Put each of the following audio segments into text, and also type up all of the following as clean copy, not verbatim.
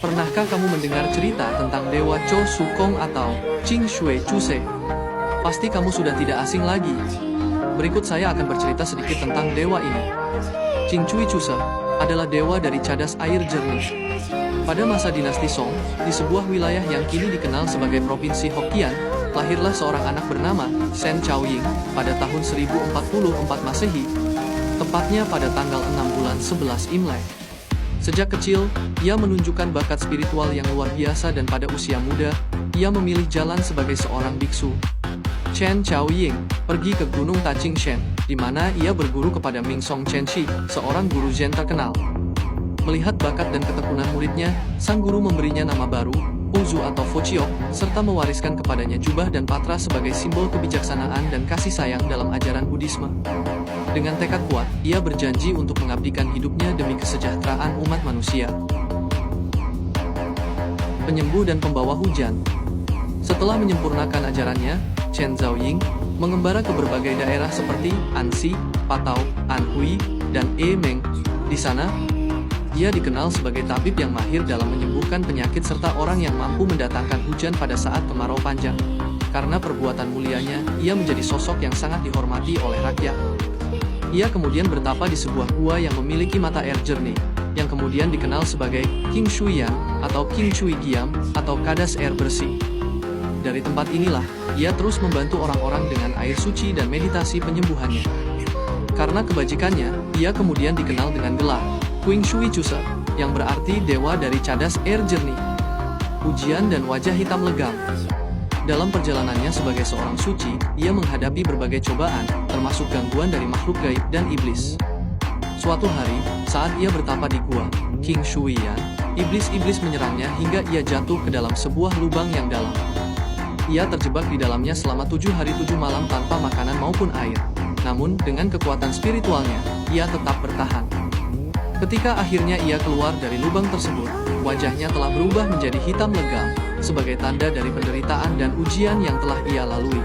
Pernahkah kamu mendengar cerita tentang Dewa Cho Sukong atau Qing Shui Chuse? Pasti kamu sudah tidak asing lagi. Berikut saya akan bercerita sedikit tentang dewa ini. Qing Shui Chuse adalah dewa dari cadas air jernih. Pada masa dinasti Song, di sebuah wilayah yang kini dikenal sebagai Provinsi Hokkien, lahirlah seorang anak bernama Shen Chaoying pada tahun 1044 Masehi, tepatnya pada tanggal 6 bulan 11 Imlek. Sejak kecil, ia menunjukkan bakat spiritual yang luar biasa dan pada usia muda, ia memilih jalan sebagai seorang biksu. Chen Chaoying pergi ke Gunung Taqingshan, di mana ia berguru kepada Ming Song Chenshi, seorang guru Zen terkenal. Melihat bakat dan ketekunan muridnya, sang guru memberinya nama baru, Ozu atau Fociok, serta mewariskan kepadanya jubah dan patra sebagai simbol kebijaksanaan dan kasih sayang dalam ajaran Buddhisme. Dengan tekad kuat, ia berjanji untuk mengabdikan hidupnya demi kesejahteraan umat manusia. Penyembuh dan pembawa hujan. Setelah menyempurnakan ajarannya, Chen Zhaoying mengembara ke berbagai daerah seperti Anxi, Patao, Anhui, dan Emeng. Di sana, ia dikenal sebagai tabib yang mahir dalam menyembuhkan penyakit serta orang yang mampu mendatangkan hujan pada saat kemarau panjang. Karena perbuatan mulianya, ia menjadi sosok yang sangat dihormati oleh rakyat. Ia kemudian bertapa di sebuah gua yang memiliki mata air jernih, yang kemudian dikenal sebagai Qing Shui Yang atau Qing Shui Giam atau kadas air bersih. Dari tempat inilah, ia terus membantu orang-orang dengan air suci dan meditasi penyembuhannya. Karena kebajikannya, ia kemudian dikenal dengan gelar Qing Shui Chuse, yang berarti dewa dari cadas air jernih. Ujian dan wajah hitam legam. Dalam perjalanannya sebagai seorang suci, ia menghadapi berbagai cobaan, termasuk gangguan dari makhluk gaib dan iblis. Suatu hari, saat ia bertapa di gua Qing Shui Yan, iblis-iblis menyerangnya hingga ia jatuh ke dalam sebuah lubang yang dalam. Ia terjebak di dalamnya selama 7 hari 7 malam tanpa makanan maupun air. Namun, dengan kekuatan spiritualnya, ia tetap bertahan. Ketika akhirnya ia keluar dari lubang tersebut, wajahnya telah berubah menjadi hitam legam, sebagai tanda dari penderitaan dan ujian yang telah ia lalui.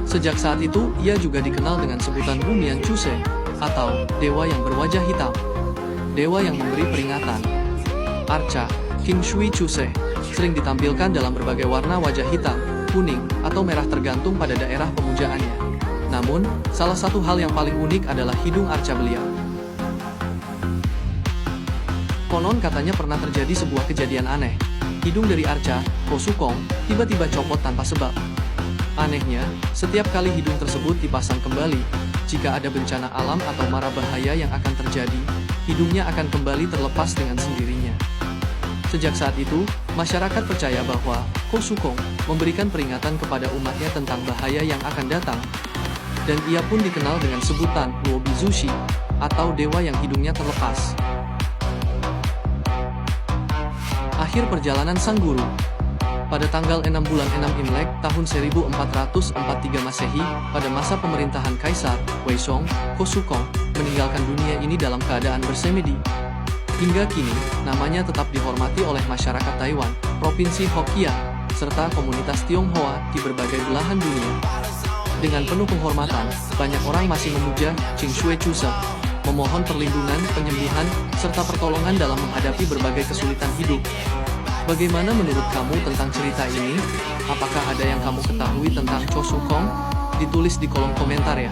Sejak saat itu, ia juga dikenal dengan sebutan Humian Chuse, atau dewa yang berwajah hitam. Dewa yang memberi peringatan. Arca, Qing Shui Chuse, sering ditampilkan dalam berbagai warna wajah hitam, kuning, atau merah tergantung pada daerah pemujaannya. Namun, salah satu hal yang paling unik adalah hidung arca beliau. Konon katanya pernah terjadi sebuah kejadian aneh. Hidung dari arca, Ko Sukong, tiba-tiba copot tanpa sebab. Anehnya, setiap kali hidung tersebut dipasang kembali, jika ada bencana alam atau mara bahaya yang akan terjadi, hidungnya akan kembali terlepas dengan sendirinya. Sejak saat itu, masyarakat percaya bahwa Ko Sukong memberikan peringatan kepada umatnya tentang bahaya yang akan datang, dan ia pun dikenal dengan sebutan Luo Bizushi, atau dewa yang hidungnya terlepas. Akhir perjalanan sang guru. Pada tanggal 6 bulan 6 Imlek tahun 1443 Masehi, pada masa pemerintahan Kaisar Weisong, Ko Sukong meninggalkan dunia ini dalam keadaan bersemedi. Hingga kini, namanya tetap dihormati oleh masyarakat Taiwan, Provinsi Hokkien, serta komunitas Tionghoa di berbagai belahan dunia. Dengan penuh penghormatan, banyak orang masih memuja Qing Shui Chuse, memohon perlindungan, penyembuhan, serta pertolongan dalam menghadapi berbagai kesulitan hidup. Bagaimana menurut kamu tentang cerita ini? Apakah ada yang kamu ketahui tentang Cho Sukong? Ditulis di kolom komentar ya.